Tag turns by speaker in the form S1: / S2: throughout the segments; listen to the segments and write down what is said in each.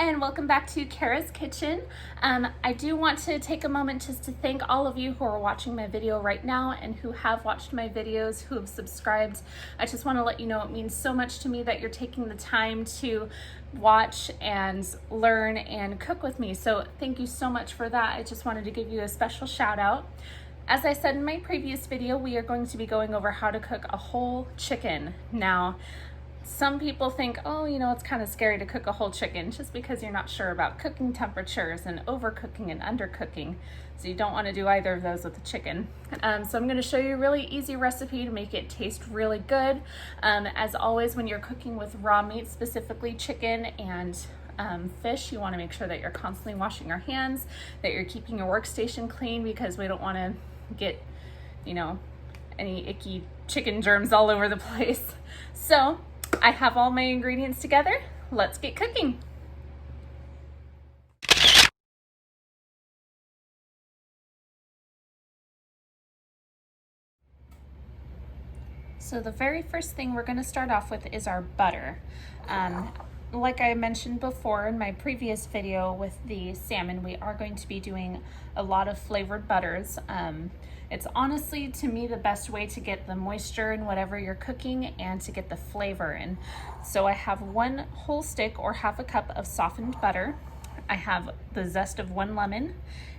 S1: and welcome back to Kara's Kitchen. I do want to take a moment just to thank all of you who are watching my video right now and who have watched my videos, who have subscribed. I just want to let you know it means so much to me that you're taking the time to watch and learn and cook with me. So thank you so much for that. I just wanted to give you a special shout out. As I said in my previous video, we are going to be going over how to cook a whole chicken. Now, some people think, oh, you know, it's kind of scary to cook a whole chicken just because you're not sure about cooking temperatures and overcooking and undercooking. So you don't want to do either of those with the chicken. So I'm going to show you a really easy recipe to make it taste really good. As always, when you're cooking with raw meat, specifically chicken and fish, you want to make sure that you're constantly washing your hands, that you're keeping your workstation clean, because we don't want to get, you know, any icky chicken germs all over the place. So I have all my ingredients together. Let's get cooking. So the very first thing we're going to start off with is our butter. Like I mentioned before in my previous video with the salmon, we are going to be doing a lot of flavored butters. It's honestly, to me, the best way to get the moisture in whatever you're cooking and to get the flavor in. So I have 1 whole stick or half a cup of softened butter. I have the zest of 1 lemon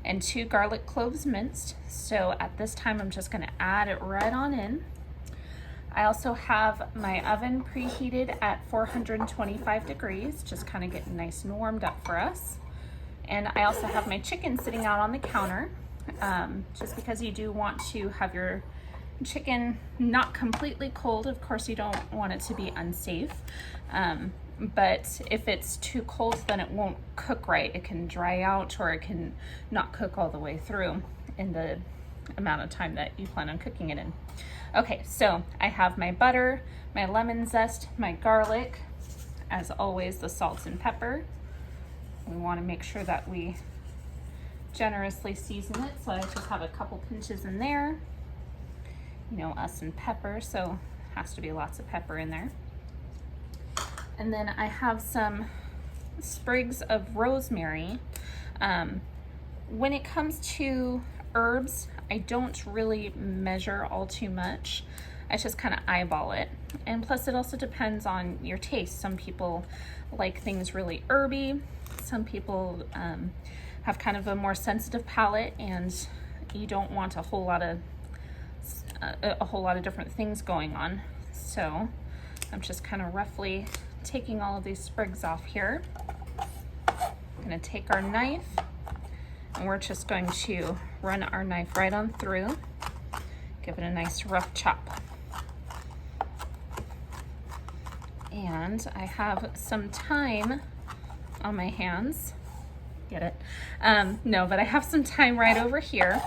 S1: and 2 garlic cloves minced. So at this time, I'm just gonna add it right on in. I also have my oven preheated at 425 degrees, just kind of getting nice and warmed up for us. And I also have my chicken sitting out on the counter, just because you do want to have your chicken not completely cold. Of course, you don't want it to be unsafe. But if it's too cold, then it won't cook right. It can dry out, or it can not cook all the way through in the amount of time that you plan on cooking it in. Okay, so I have my butter, my lemon zest, my garlic, as always, the salt and pepper. We want to make sure that we generously season it, so I just have a couple pinches in there. You know, us and pepper, so it has to be lots of pepper in there. And then I have some sprigs of rosemary. When it comes to herbs, I don't really measure all too much. I just kind of eyeball it. And plus, it also depends on your taste. Some people like things really herby. Some people have kind of a more sensitive palate, and you don't want a whole lot of different things going on. So I'm just kind of roughly taking all of these sprigs off here. I'm gonna take our knife, and we're just going to run our knife right on through. Give it a nice rough chop. And I have some thyme on my hands. Get it? No, but I have some thyme right over here.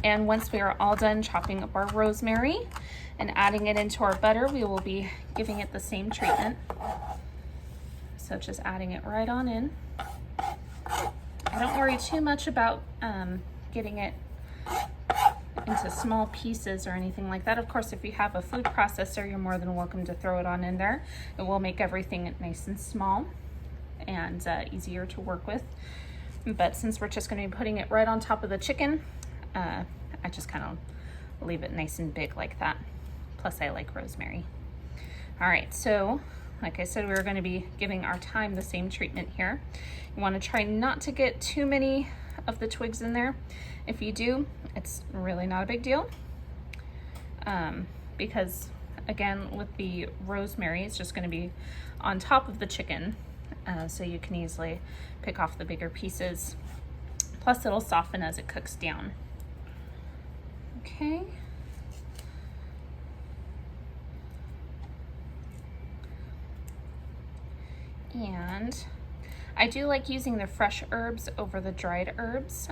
S1: And once we are all done chopping up our rosemary and adding it into our butter, we will be giving it the same treatment. So just adding it right on in. I don't worry too much about getting it into small pieces or anything like that. Of course, if you have a food processor, you're more than welcome to throw it on in there. It will make everything nice and small and easier to work with. But since we're just going to be putting it right on top of the chicken, I just kind of leave it nice and big like that. Plus, I like rosemary. All right, so like I said, we're going to be giving our thyme the same treatment here. You want to try not to get too many of the twigs in there. If you do, it's really not a big deal, because again, with the rosemary, it's just going to be on top of the chicken, so you can easily pick off the bigger pieces. Plus, it'll soften as it cooks down. Okay. And I do like using the fresh herbs over the dried herbs,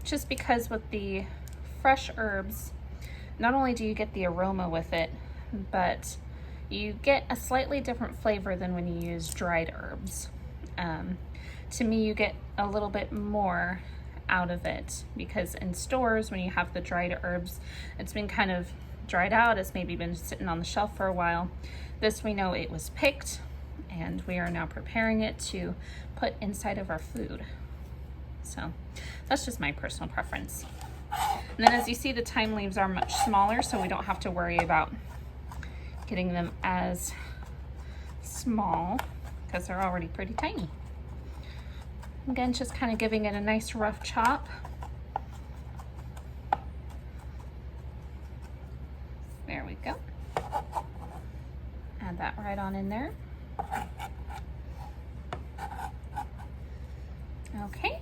S1: just because with the fresh herbs, not only do you get the aroma with it, but you get a slightly different flavor than when you use dried herbs. To me, you get a little bit more out of it, because in stores, when you have the dried herbs, it's been kind of dried out, it's maybe been sitting on the shelf for a while. This, we know it was picked, and we are now preparing it to put inside of our food. So that's just my personal preference. And then as you see, the thyme leaves are much smaller, so we don't have to worry about getting them as small because they're already pretty tiny. Again, just kind of giving it a nice rough chop. There we go. Add that right on in there. Okay.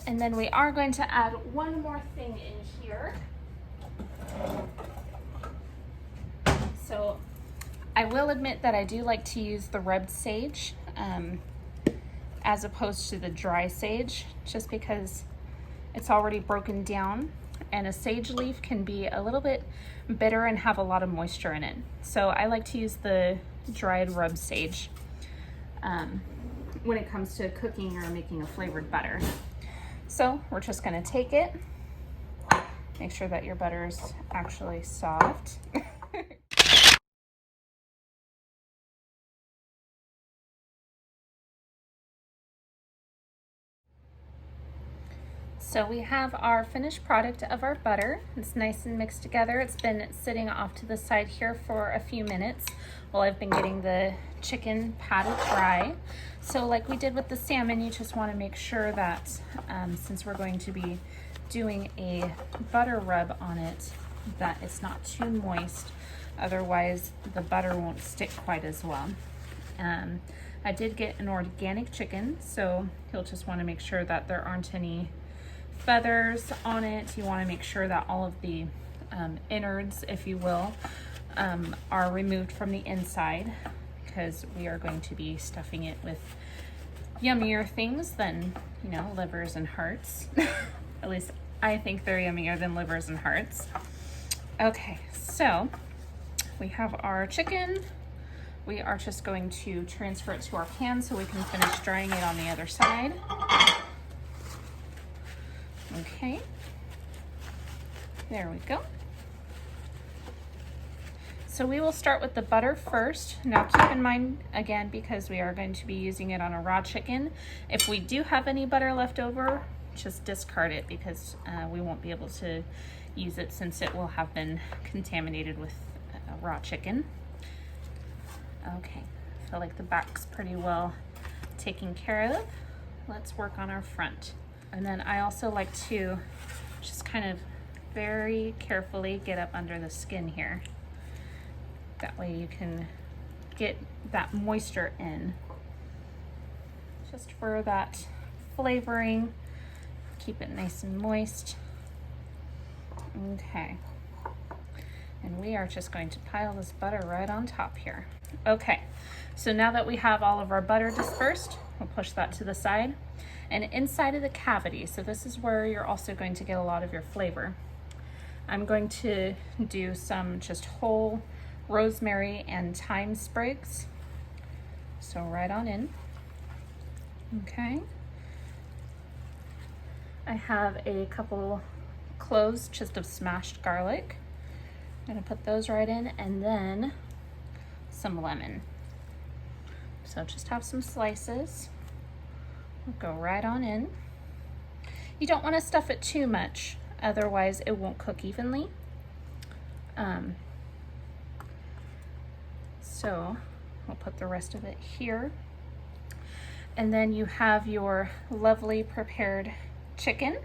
S1: And then we are going to add one more thing in here. So I will admit that I do like to use the rubbed sage as opposed to the dry sage, just because it's already broken down, and a sage leaf can be a little bit bitter and have a lot of moisture in it. So I like to use the dried rubbed sage when it comes to cooking or making a flavored butter. So we're just gonna take it, make sure that your butter is actually soft. So we have our finished product of our butter. It's nice and mixed together. It's been sitting off to the side here for a few minutes while I've been getting the chicken patted dry. So like we did with the salmon, you just want to make sure that since we're going to be doing a butter rub on it, that it's not too moist. Otherwise the butter won't stick quite as well. I did get an organic chicken, so you'll just want to make sure that there aren't any feathers on it. You want to make sure that all of the innards, if you will, are removed from the inside, because we are going to be stuffing it with yummier things than, you know, livers and hearts. At least I think they're yummier than livers and hearts. Okay, so we have our chicken. We are just going to transfer it to our pan so we can finish drying it on the other side. Okay, there we go. So we will start with the butter first. Now keep in mind, again, because we are going to be using it on a raw chicken, if we do have any butter left over, just discard it, because we won't be able to use it since it will have been contaminated with raw chicken. Okay, I feel like the back's pretty well taken care of. Let's work on our front. And then I also like to just kind of very carefully get up under the skin here. That way you can get that moisture in, just for that flavoring. Keep it nice and moist. Okay. And we are just going to pile this butter right on top here. Okay, so now that we have all of our butter dispersed, we'll push that to the side. And inside of the cavity, so this is where you're also going to get a lot of your flavor, I'm going to do some just whole rosemary and thyme sprigs. So right on in. Okay. I have a couple cloves just of smashed garlic. I'm gonna put those right in, and then some lemon. So just have some slices. Go right on in. You don't want to stuff it too much, otherwise it won't cook evenly. So I'll put the rest of it here. And then you have your lovely prepared chicken.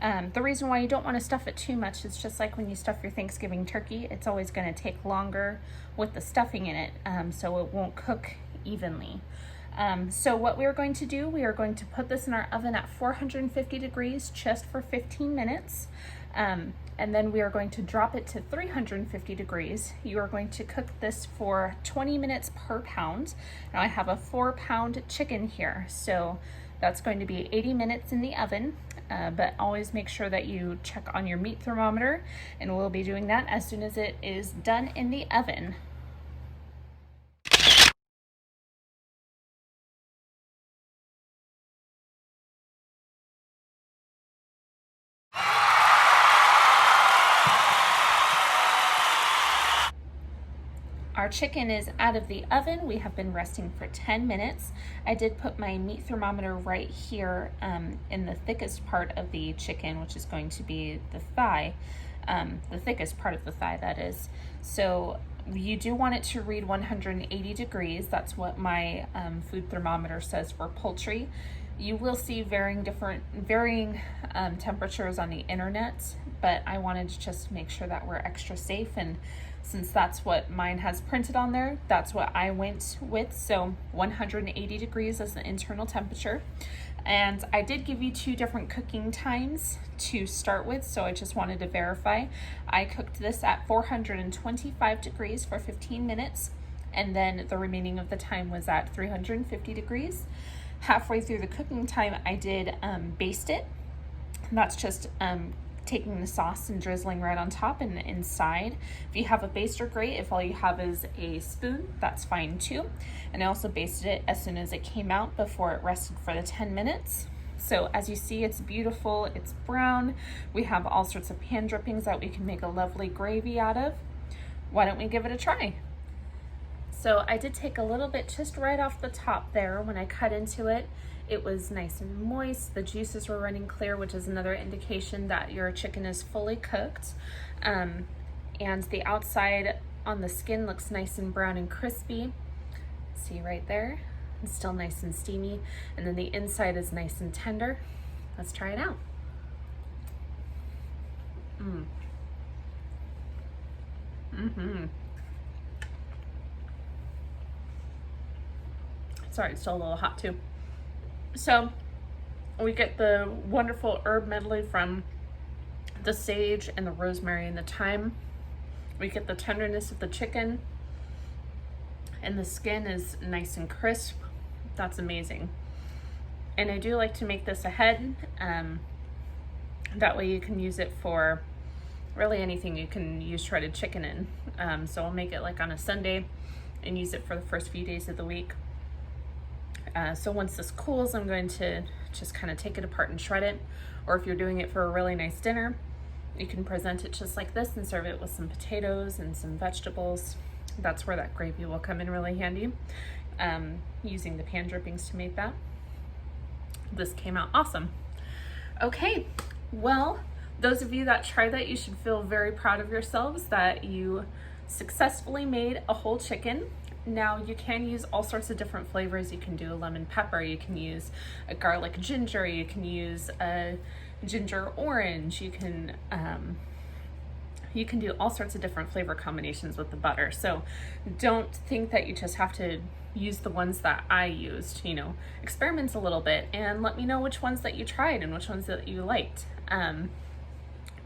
S1: The reason why you don't want to stuff it too much is just like when you stuff your Thanksgiving turkey, it's always going to take longer with the stuffing in it, so it won't cook evenly. So what we're going to do, we are going to put this in our oven at 450 degrees just for 15 minutes. And then we are going to drop it to 350 degrees. You are going to cook this for 20 minutes per pound. Now I have a 4-pound chicken here, so that's going to be 80 minutes in the oven, but always make sure that you check on your meat thermometer, and we'll be doing that as soon as it is done in the oven. Our chicken is out of the oven. We have been resting for 10 minutes. I did put my meat thermometer right here in the thickest part of the chicken, which is going to be the thigh, the thickest part of the thigh, that is. So you do want it to read 180 degrees. That's what my food thermometer says for poultry. You will see varying temperatures on the internet, but I wanted to just make sure that we're extra safe, and since that's what mine has printed on there, that's what I went with. So 180 degrees is the internal temperature. And I did give you 2 different cooking times to start with, so I just wanted to verify. I cooked this at 425 degrees for 15 minutes, and then the remaining of the time was at 350 degrees. Halfway through the cooking time, I did baste it. That's just taking the sauce and drizzling right on top and inside. If you have a baster, great. If all you have is a spoon, that's fine too. And I also basted it as soon as it came out before it rested for the 10 minutes. So as you see, it's beautiful, it's brown. We have all sorts of pan drippings that we can make a lovely gravy out of. Why don't we give it a try? So I did take a little bit just right off the top there. When I cut into it, it was nice and moist. The juices were running clear, which is another indication that your chicken is fully cooked. And the outside on the skin looks nice and brown and crispy. See right there? It's still nice and steamy. And then the inside is nice and tender. Let's try it out. Sorry, it's still a little hot too. So we get the wonderful herb medley from the sage and the rosemary and the thyme. We get the tenderness of the chicken, and the skin is nice and crisp. That's amazing. And I do like to make this ahead. That way you can use it for really anything you can use shredded chicken in. So I'll make it like on a Sunday and use it for the first few days of the week. So once this cools, I'm going to just kind of take it apart and shred it. Or if you're doing it for a really nice dinner, you can present it just like this and serve it with some potatoes and some vegetables. That's where that gravy will come in really handy. Using the pan drippings to make that. This came out awesome. Okay, well, those of you that try that, you should feel very proud of yourselves that you successfully made a whole chicken. Now you can use all sorts of different flavors. You can do a lemon pepper, you can use a garlic ginger, you can use a ginger orange, you can do all sorts of different flavor combinations with the butter. So don't think that you just have to use the ones that I used. You know, experiment a little bit and let me know which ones that you tried and which ones that you liked.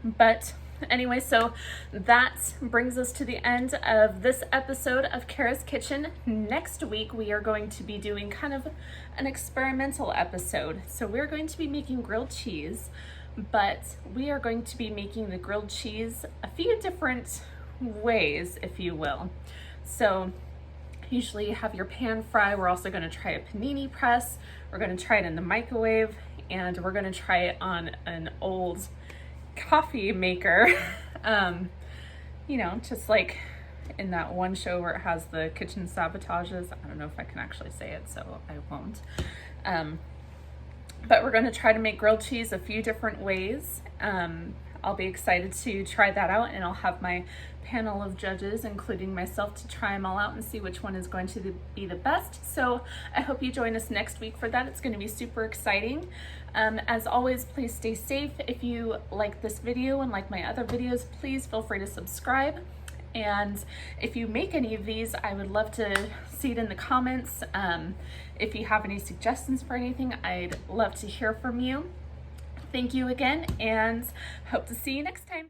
S1: But anyway, so that brings us to the end of this episode of Kara's Kitchen. Next week, we are going to be doing kind of an experimental episode. So we're going to be making grilled cheese, but we are going to be making the grilled cheese a few different ways, if you will. So usually you have your pan fry. We're also going to try a panini press. We're going to try it in the microwave, and we're going to try it on an old coffee maker. You know, just like in that one show where it has the kitchen sabotages. I don't know if I can actually say it, so I won't. But we're going to try to make grilled cheese a few different ways. I'll be excited to try that out, and I'll have my panel of judges, including myself, to try them all out and see which one is going to be the best. So I hope you join us next week for that. It's going to be super exciting. As always, please stay safe. If you like this video and like my other videos, please feel free to subscribe. And if you make any of these, I would love to see it in the comments. If you have any suggestions for anything, I'd love to hear from you. Thank you again, and hope to see you next time.